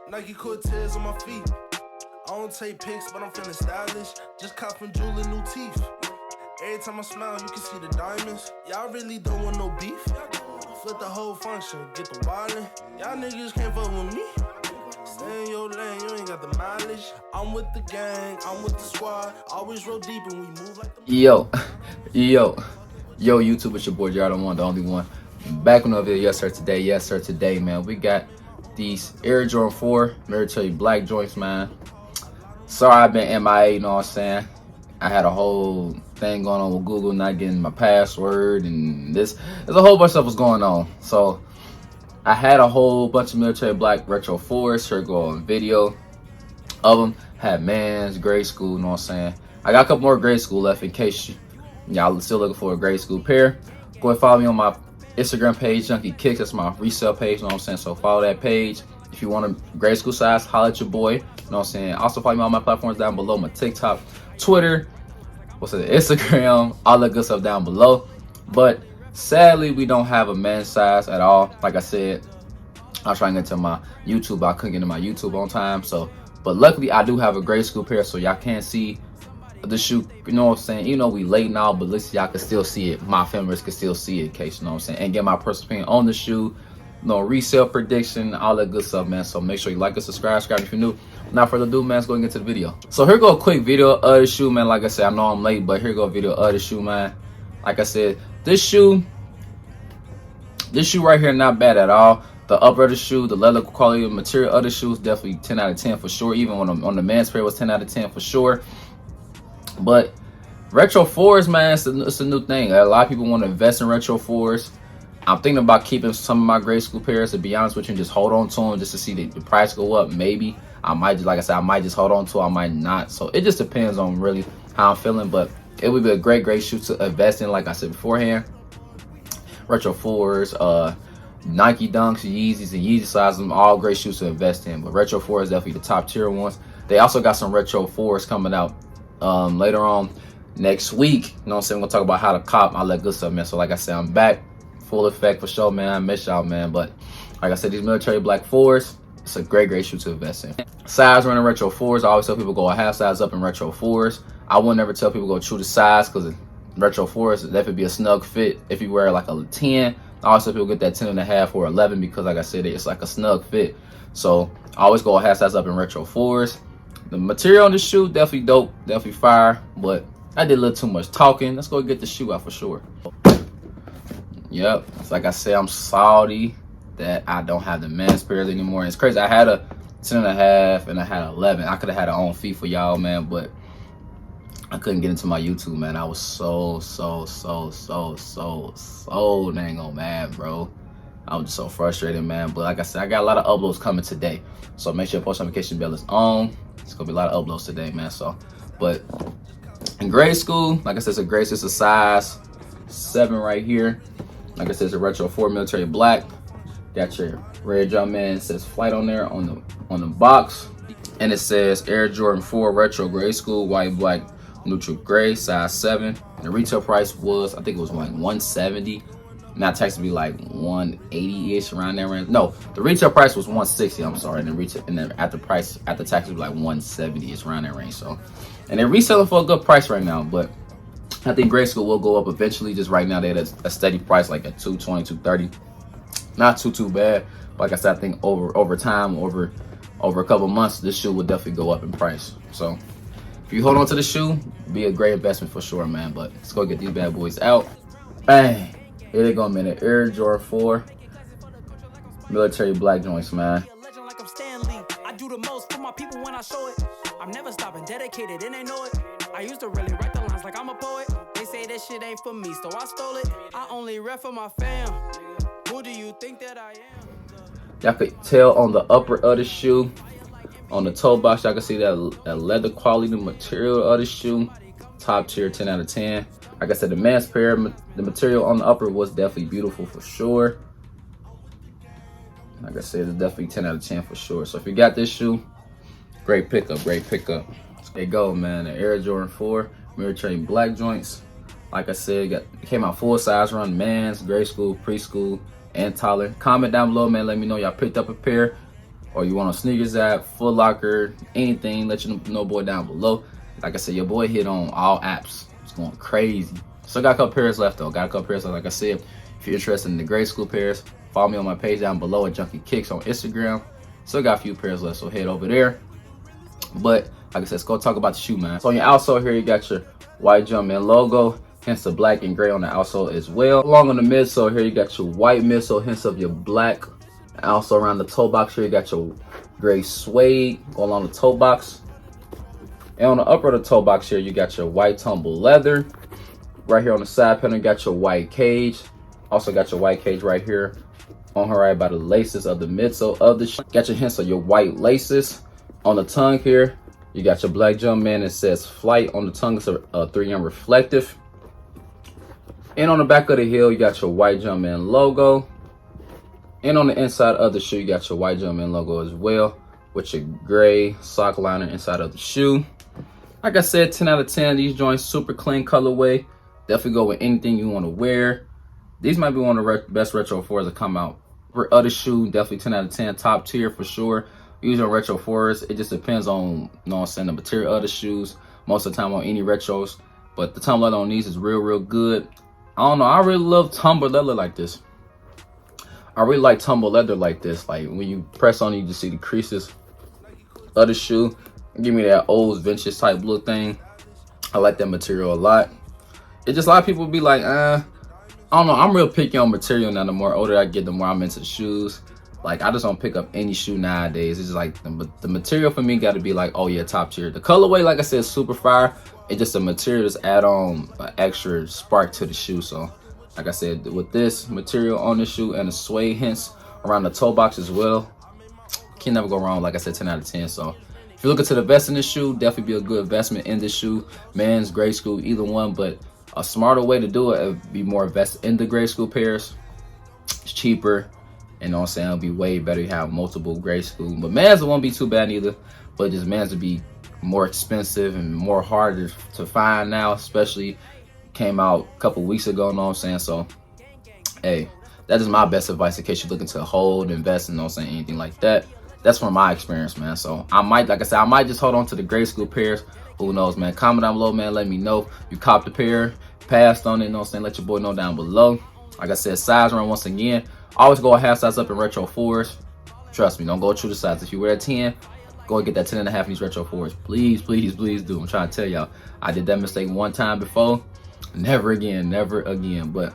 Nike Cortez on my feet. I don't take pics, but I'm feeling stylish. Just cop from Jewel new teeth. Every time I smile, you can see the diamonds. Y'all really don't want no beef. Flip the whole function, get the wildin'. Y'all niggas can't fuck with me. Stay in your lane, you ain't got the mileage. I'm with the gang, I'm with the squad. Always roll deep and we move like the... Yo, YouTube, it's your boy Jared, the only one. Back on another video, yes sir, today, man. We got these Air Jordan 4 military black joints, man. Sorry I've been MIA, you know what I'm saying? I had a whole thing going on with Google, not getting my password, and there's a whole bunch of stuff was going on. So I had a whole bunch of military black retro 4s. Here go on video of them. Had Mans, grade school, you know what I'm saying? I got a couple more grade school left in case y'all still looking for a grade school pair. Go and follow me on my Instagram page, Junkie Kicks. That's my resale page, you know what I'm saying? So follow that page. If you want a grade school size, holla at your boy, you know what I'm saying? Also follow me on my platforms down below, my TikTok, Twitter, Instagram, all that good stuff down below. But sadly, we don't have a men's size at all. Like I said, I was trying to get to my YouTube, but I couldn't get to my YouTube on time. So, but luckily I do have a grade school pair, so y'all can see the shoe, you know what I'm saying? You know we late now, but listen, y'all can still see it. My members can still see it in case, you know what I'm saying? And get my personal opinion on the shoe, you know, resale prediction, all that good stuff, man. So make sure you like and subscribe if you're new. Without further ado, man, let's go and get to the video. So here go a quick video of the shoe, man. Like I said, I know I'm late, but here go a video of the shoe, man. Like I said, this shoe right here, not bad at all. The upper of the shoe, the leather quality, the material of the shoe is definitely 10 out of 10 for sure. Even on the men's pair was 10 out of 10 for sure. But retro 4s, man, it's a new thing. A lot of people want to invest in retro 4s. I'm thinking about keeping some of my grade school pairs, to be honest with you, and just hold on to them just to see the price go up. Maybe I might, like I said, I might just hold on to them, I might not. So it just depends on really how I'm feeling. But it would be a great shoe to invest in, like I said beforehand. Retro 4s, Nike Dunks, Yeezys, and Yeezy sizes, all great shoes to invest in. But retro 4 is definitely the top tier ones. They also got some retro 4s coming out later on next week. You know what I'm saying? We're gonna talk about how to cop, all that good stuff, man. So like I said, I'm back full effect for sure, man. I miss y'all, man. But like I said, these military black 4s, it's a great shoe to invest in. Size running retro 4s, I always tell people go a half size up in retro 4s. I would never tell people go true to size, because retro 4s, that could be a snug fit if you wear like a 10. I always tell people get that 10 and a half or 11, because like I said, it's like a snug fit. So I always go a half size up in retro 4s. The material on the shoe, definitely dope, definitely fire, but I did a little too much talking. Let's go get the shoe out for sure. Yep, it's like I said, I'm salty that I don't have the men's pairs anymore. And it's crazy, I had a 10 and a half and I had 11. I could have had an on feet for y'all, man, but I couldn't get into my YouTube, man. I was so dang on mad, bro. I was just so frustrated, man. But like I said, I got a lot of uploads coming today, so make sure your post notification bell is on. It's gonna be a lot of uploads today, man. So, but in grade school, like I said, it's a size 7 right here. Like I said, it's a retro 4 military black. Got your red Jumpman. It says flight on there on the box, and it says Air Jordan 4 retro grade school, white, black, neutral gray, size 7. The retail price was, I think it was like 170. Now tax would be like 180-ish, around that range. No, the retail price was 160. I'm sorry, and then after tax would be like 170-ish, around that range. So, and they're reselling for a good price right now. But I think grade school will go up eventually. Just right now they're at a steady price, like at 220, 230. Not too bad. But like I said, I think over time, over a couple months, this shoe will definitely go up in price. So if you hold on to the shoe, be a great investment for sure, man. But let's go get these bad boys out. Bang. Here they go, man. The Air Jordan 4 military black joints, man. I do the most for my people when I show it. I'm never stopping, dedicated, and they know it. I used to really write the lines like I'm a poet. They say that shit ain't for me, so I stole it. I only rap for my fam. Who do you think that I am? Y'all could tell on the upper of the shoe, on the toe box, y'all can see that leather quality, the material of the shoe, top tier, 10 out of 10. Like I said, the men's pair, the material on the upper was definitely beautiful for sure. Like I said, it's definitely 10 out of 10 for sure. So if you got this shoe, great pickup. There you go, man. The Air Jordan 4 military black joints. Like I said, it came out full size run, men's, grade school, preschool, and toddler. Comment down below, man. Let me know y'all picked up a pair. or you want a sneakers app, Foot Locker, anything, let you know, boy, down below. Like I said, your boy hit on all apps. It's going crazy. So got a couple pairs left though. Got a couple pairs left. Like I said, if you're interested in the grade school pairs, follow me on my page down below at Junkie Kicks on Instagram. Still got a few pairs left, so head over there. But like I said, let's go talk about the shoe, man. So on your outsole here, you got your white Jumpman logo, hence the black and gray on the outsole as well. Along on the midsole here, you got your white midsole, hence of your black. And also around the toe box here, you got your gray suede going along the toe box. And on the upper of the toe box here, you got your white tumble leather. Right here on the side panel, you got your white cage. Also got your white cage right here on her right by the laces of the midsole of the shoe. Got your hints of your white laces. On the tongue here, you got your black Jumpman. It says Flight on the tongue. It's a 3M reflective. And on the back of the heel, you got your white Jumpman logo. And on the inside of the shoe, you got your white Jumpman logo as well, with your gray sock liner inside of the shoe. Like I said, 10 out of 10. These joints, super clean colorway. Definitely go with anything you want to wear. These might be one of the best retro 4s that come out. For other shoe, definitely 10 out of 10. Top tier for sure. Usually on retro 4s, it just depends on, you know what I'm saying, the material of the shoes. Most of the time on any retros. But the tumble leather on these is real good. I don't know, I really love tumble leather like this. I really like tumble leather like this. Like when you press on it, you just see the creases of the shoe. Give me that old vintage type look thing. I like that material a lot. It's just a lot of people be like, I don't know. I'm real picky on material now. The more older I get, the more I'm into the shoes. Like I just don't pick up any shoe nowadays. It's just like the material for me got to be like, oh yeah, top tier. The colorway, like I said, is super fire. It's just the material just add on an extra spark to the shoe. So like I said, with this material on the shoe and the Suede Hints around the toe box as well, can never go wrong. Like I said, 10 out of 10. So if you're looking to invest in this shoe, definitely be a good investment in this shoe. Men's, grade school, either one. But a smarter way to do it would be more invest in the grade school pairs. It's cheaper. You know what I'm saying? It'll be way better to have multiple grade school. But men's won't be too bad either. But just men's would be more expensive and more harder to find now, especially came out a couple weeks ago, you know what I'm saying? So, hey, that is my best advice in case you're looking to hold, invest, you know what I'm saying, anything like that. That's from my experience, man. So I might, like I said, I might just hold on to the grade school pairs. Who knows, man? Comment down below, man. Let me know. You copped a pair, passed on it, you know what I'm saying? Let your boy know down below. Like I said, size run once again. Always go a half size up in retro 4s. Trust me, don't go true to size. If you wear a 10, go and get that 10.5 in these retro 4s. Please, please, please do. I'm trying to tell y'all. I did that mistake one time before. Never again, never again. But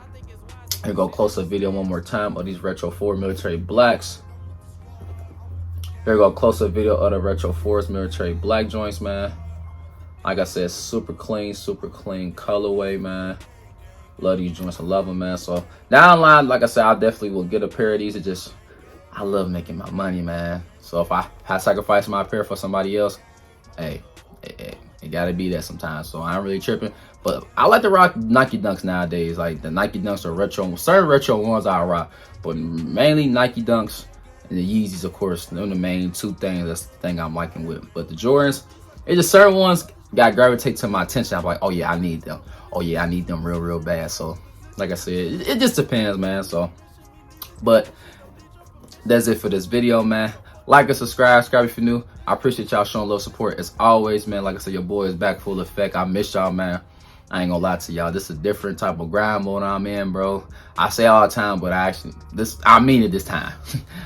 here go close-up video one more time of these retro 4 military blacks. Here go close-up video of the retro 4s military black joints, man. Like I said, super clean colorway, man. Love these joints. I love them, man. So down the line, like I said, I definitely will get a pair of these. It just, I love making my money, man. So if I sacrifice my pair for somebody else, hey, it gotta be that sometimes. So I ain't really tripping. But I like to rock Nike Dunks nowadays. Like the Nike Dunks are retro. Certain retro ones I rock, but mainly Nike Dunks and the Yeezys, of course. They're the main two things. That's the thing I'm liking with. But the Jordans, it's just certain ones got gravitate to my attention. I'm like, oh yeah, I need them. Oh yeah, I need them real bad. So like I said, it just depends, man. So, but that's it for this video, man. Like and subscribe if you're new. I appreciate y'all showing a little support as always, man. Like I said, your boy is back full effect. I miss y'all, man. I ain't gonna lie to y'all. This is a different type of grind mode I'm in, bro. I say all the time, but I mean it this time.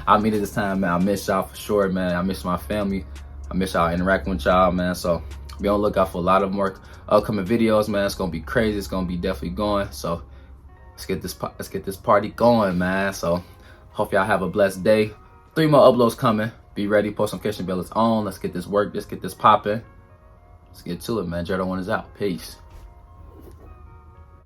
I mean it this time, man. I miss y'all for sure, man. I miss my family. I miss y'all interacting with y'all, man. So be on the lookout for a lot of more upcoming videos, man. It's gonna be crazy. It's gonna be definitely going. So let's get this party going, man. So hope y'all have a blessed day. 3 more uploads coming. Be ready. Post notification bell is on. Let's get this work. Let's get this popping. Let's get to it, man. Jordan 1 is out. Peace.